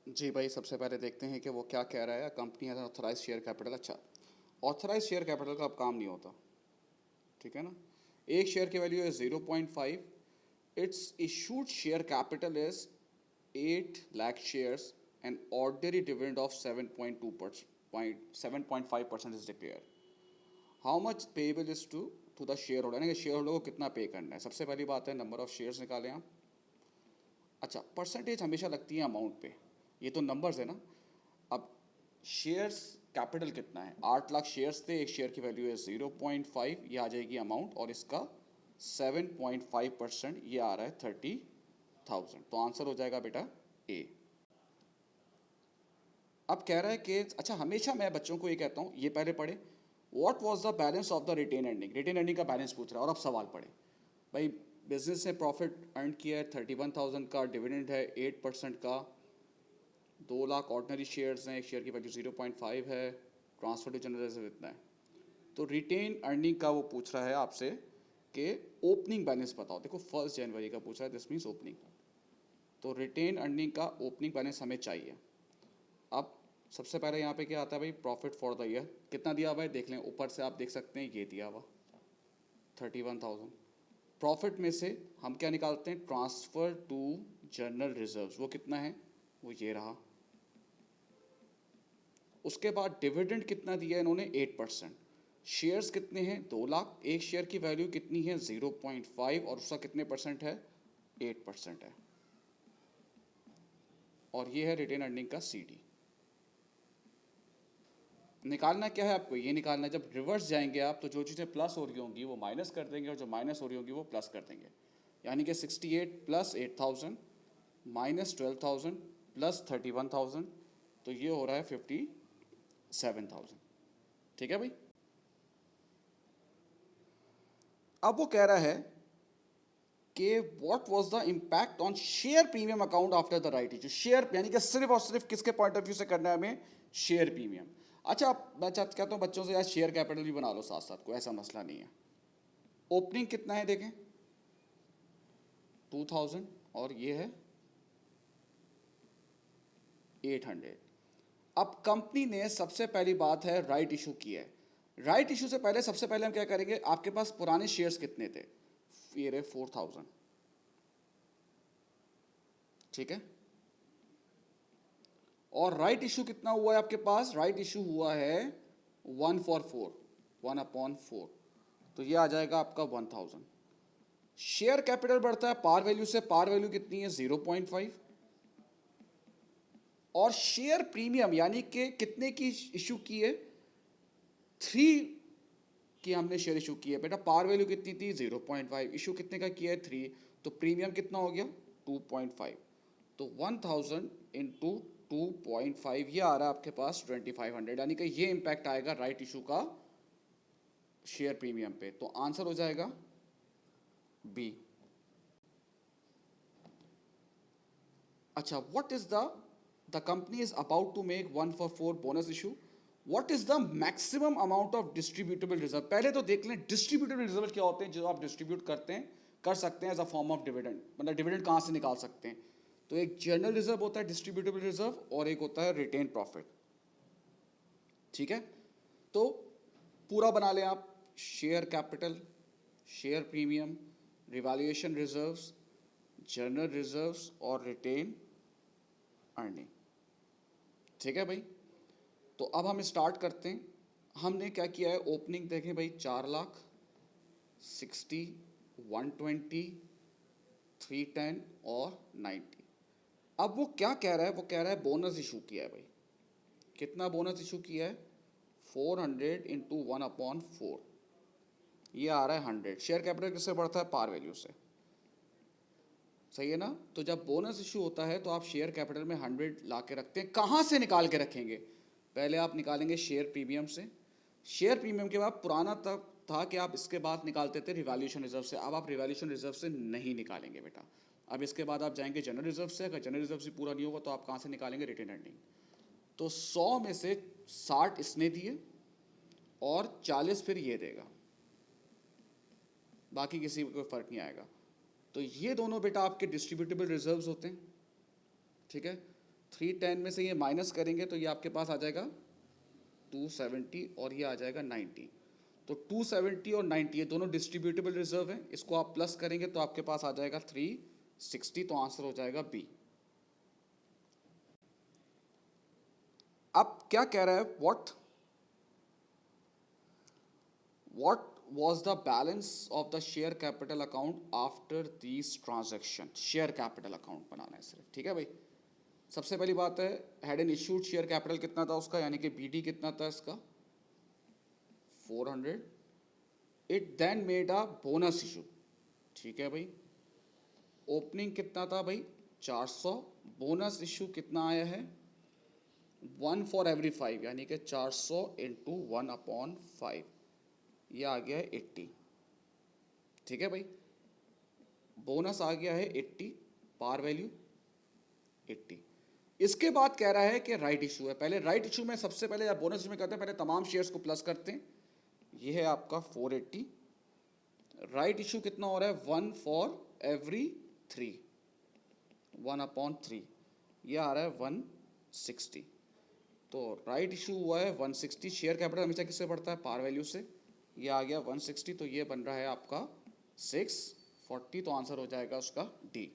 जी भाई, सबसे पहले देखते हैं कि वो क्या कह रहा है। कंपनी है ऑथराइज शेयर कैपिटल। अच्छा, ऑथराइज शेयर कैपिटल का अब काम नहीं होता, ठीक है ना। एक शेयर की वैल्यू है 0.5। It's issued share capital is 8 lakh shares and ordinary dividend of 7.5% is declare. How much payable is to the shareholder, यानी कि शेयर होल्डर को कितना पे करना है। सबसे पहली बात है नंबर ऑफ शेयर्स निकालें आप। अच्छा, परसेंटेज हमेशा लगती है अमाउंट पे, ये तो नंबर्स है ना। अब शेयर्स कैपिटल कितना है, 8 लाख शेयर्स थे, एक शेयर की वैल्यू है 0.5, ये आ जाएगी अमाउंट, और इसका 7.5% ये आ रहा है 30,000। तो आंसर हो जाएगा बेटा ए। अब कह रहा है कि अच्छा, हमेशा मैं बच्चों को ये कहता हूँ, ये पहले पढ़े what was the balance of the retain earning. Retain earning का बैलेंस पूछ रहा है और अब सवाल पढ़े। भाई, बिजनेस ने प्रॉफिट अर्न किया है 31,000 का, डिविडेंड है 8% का, 2 लाख ऑर्डनरी शेयर्स हैं, एक शेयर की वैल्यू 0.5 है, ट्रांसफर टू जनरल रिजर्व इतना है। तो रिटेन अर्निंग का वो पूछ रहा है आपसे कि ओपनिंग बैलेंस बताओ। देखो 1 जनवरी का पूछ रहा है, दिस मीन्स ओपनिंग। तो रिटेन अर्निंग का ओपनिंग बैलेंस हमें चाहिए। अब सबसे पहले यहाँ पे क्या आता है भाई, प्रॉफिट फॉर द ईयर कितना दिया हुआ है देख लें, ऊपर से आप देख सकते हैं ये दिया हुआ 31,000। प्रॉफिट में से हम क्या निकालते हैं, ट्रांसफ़र टू जनरल रिजर्व्स, वो कितना है, वो ये रहा। उसके बाद डिविडेंड कितना दिया है इन्होंने, 8%। शेयर्स कितने हैं, 2 लाख, एक शेयर की वैल्यू कितनी है 0.5, और उसका कितने परसेंट है, 8% है। और ये है रिटेन अर्निंग का CD। निकालना क्या है आपको, ये निकालना है जब रिवर्स जाएंगे आप, तो जो चीज़ें प्लस हो रही होंगी वो माइनस कर देंगे, और जो माइनस हो रही होंगी वो प्लस कर देंगे। यानी कि 68 प्लस 8,000 माइनस 12,000 प्लस 31,000, तो ये हो रहा है 57,000। ठीक है भाई। अब वो कह रहा है कि what was the impact on share premium account after the right issue. Share यानी कि सिर्फ और सिर्फ किसके पॉइंट ऑफ व्यू से करना है हमें, शेयर प्रीमियम। अच्छा, मैं कहता हूँ बच्चों से यार शेयर कैपिटल भी बना लो साथ साथ, कोई ऐसा मसला नहीं है। ओपनिंग कितना है देखें, 2,000, और ये है 800। अब कंपनी ने सबसे पहली बात है राइट इशू किया है। राइट इशू से पहले सबसे पहले हम क्या करेंगे, आपके पास पुराने शेयर्स कितने थे, ये रहे 4,000, ठीक है। और राइट इशू कितना हुआ है आपके पास, राइट इशू हुआ है 1/4, 1/4, तो ये आ जाएगा आपका 1,000। शेयर कैपिटल बढ़ता है पार वैल्यू से, पार वैल्यू कितनी है 0.5। और शेयर प्रीमियम यानी कि कितने की इशू की है, 3 की हमने शेयर इशू की है बेटा। पार वैल्यू कितनी थी 0.5, इशू कितने का किया है 3, तो प्रीमियम कितना हो गया 2.5। तो 1,000 इंटू 2.5, ये आ रहा है आपके पास 2,500, यानी कि ये इंपैक्ट आएगा राइट इशू का शेयर प्रीमियम पे। तो आंसर हो जाएगा बी। अच्छा, what is the company is about to make 1/4 bonus issue. What is the maximum amount of distributable reserve. पहले तो देख लें डिस्ट्रीब्यूटेबल रिजर्व क्या होते हैं, जो आप डिस्ट्रीब्यूट करते हैं, कर सकते हैं as a form of dividend, मतलब डिविडेंड कहाँ से निकाल सकते हैं। तो एक जनरल रिजर्व होता है डिस्ट्रीब्यूटेबल रिजर्व, और एक होता है रिटेन प्रॉफिट, ठीक है। तो पूरा बना लें आप, share capital, share premium, revaluation reserves, general reserves और रिटेन अर्निंग, ठीक है भाई। तो अब हम स्टार्ट करते हैं। हमने क्या किया है, ओपनिंग देखें भाई, 4 लाख, 60, 120, 310 और 90। अब वो क्या कह रहा है, वो कह रहा है बोनस इशू किया है भाई। कितना बोनस इशू किया है, 400 इंटू 1/4, ये आ रहा है 100। शेयर कैपिटल किससे बढ़ता है, पार वैल्यू से, सही है ना। तो जब बोनस इशू होता है तो आप शेयर कैपिटल में 100 ला के रखते हैं। कहाँ से निकाल के रखेंगे, पहले आप निकालेंगे शेयर प्रीमियम से। शेयर प्रीमियम के बाद पुराना तक था कि आप इसके बाद निकालते थे रिवैल्यूएशन रिजर्व से, अब आप रिवैल्यूएशन रिजर्व से नहीं निकालेंगे बेटा। अब इसके बाद आप जाएंगे जनरल रिजर्व से, अगर जनरल रिजर्व से पूरा नहीं होगा तो आप कहाँ से निकालेंगे, रिटेन अर्निंग। तो 100 में से 60 इसने दिए और 40 फिर ये देगा, बाकी किसी को कोई फर्क नहीं आएगा। तो ये दोनों बेटा आपके डिस्ट्रीब्यूटेबल रिजर्व्स होते हैं, ठीक है। 310 में से ये माइनस करेंगे तो ये आपके पास आ जाएगा 270 और ये आ जाएगा 90। तो 270 और 90 ये दोनों डिस्ट्रीब्यूटेबल रिजर्व हैं, इसको आप प्लस करेंगे तो आपके पास आ जाएगा 360, तो आंसर हो जाएगा बी। अब क्या कह रहा है, what was the balance of the share capital account after these transaction। Share capital account बनाना है सिर्फ, ठीक है भाई। सबसे पहली बात है, had an issued share capital कितना था उसका, यानी कि बीडी कितना था इसका 400। It then made a bonus issue, ठीक है भाई। ओपनिंग कितना था भाई 400, बोनस इशू कितना आया है 1 फॉर एवरी 5, यानी कि 400 इंटू 1/5, ये आ गया है 80, ठीक है भाई। बोनस आ गया है 80, पार वैल्यू 80। इसके बाद कह रहा है कि राइट इशू है। पहले राइट इशू में सबसे पहले या बोनस इशू में करते हैं, पहले तमाम शेयर्स को प्लस करते हैं। ये है आपका 480। राइट इशू कितना हो रहा है 1 फॉर एवरी 3, 1/3, ये आ रहा है 160। तो राइट इशू हुआ है 160। शेयर कैपिटल हमेशा किससे बढ़ता है, पार वैल्यू से। ये आ गया 160, तो ये बन रहा है आपका 640, तो आंसर हो जाएगा उसका डी।